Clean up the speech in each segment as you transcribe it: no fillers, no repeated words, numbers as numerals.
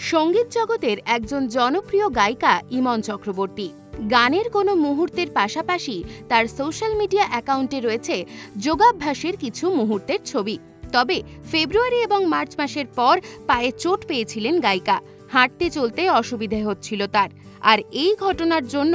সঙ্গীত জগতের একজন জনপ্রিয় গায়িকা ইমন চক্রবর্তী। গানের কোনো মুহূর্তের পাশাপাশি তার সোশ্যাল মিডিয়া অ্যাকাউন্টে রয়েছে যোগাভ্যাসের কিছু মুহূর্তের ছবি। তবে ফেব্রুয়ারি এবং মার্চ মাসের পর পায়ে চোট পেয়েছিলেন গায়িকা। হাঁটতে চলতে অসুবিধে হচ্ছিল তার, আর এই ঘটনার জন্য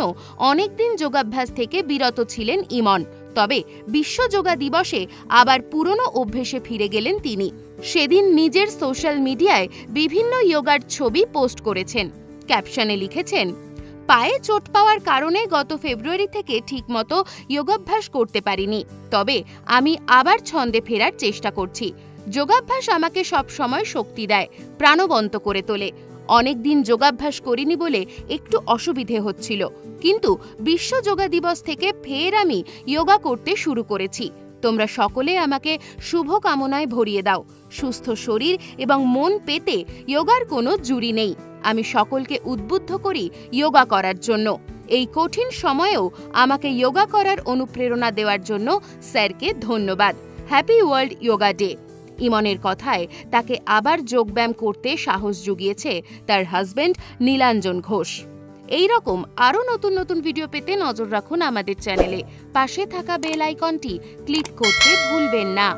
অনেকদিন যোগাভ্যাস থেকে বিরত ছিলেন ইমন। তবে বিশ্ব যোগা দিবসে আবার পুরনো অভ্যেসে ফিরে গেলেন তিনি। সেদিন নিজের সোশ্যাল মিডিয়ায় বিভিন্ন যোগার ছবি পোস্ট করেছেন। ক্যাপশনে লিখেছেন, পায়ে চোট পাওয়ার কারণে গত ফেব্রুয়ারি থেকে ঠিকমতো যোগাভ্যাস করতে পারিনি, তবে আমি আবার ছন্দে ফেরার চেষ্টা করছি। যোগাভ্যাস আমাকে সব সময় শক্তি দেয়, প্রাণবন্ত করে তোলে। অনেকদিন যোগাভ্যাস করিনি বলে একটু অসুবিধে হচ্ছিল, কিন্তু বিশ্ব যোগা দিবস থেকে ফের আমি যোগা করতে শুরু করেছি। তোমরা সকলে আমাকে শুভকামনায় ভরিয়ে দাও। সুস্থ শরীর এবং মন পেতে যোগার কোনো জুড়ি নেই। আমি সকলকে উদ্বুদ্ধ করি যোগা করার জন্য। এই কঠিন সময়েও আমাকে যোগা করার অনুপ্রেরণা দেওয়ার জন্য স্যারকে ধন্যবাদ। Happy world yoga day. ইমনের কথায় তাকে আবার যোগব্যায়াম করতে সাহস জুগিয়েছে তার হাজবেন্ড নীলাঞ্জন ঘোষ। এই রকম আরও নতুন নতুন ভিডিও পেতে নজর রাখুন আমাদের চ্যানেলে। পাশে থাকা বেল আইকনটি ক্লিক করতে ভুলবেন না।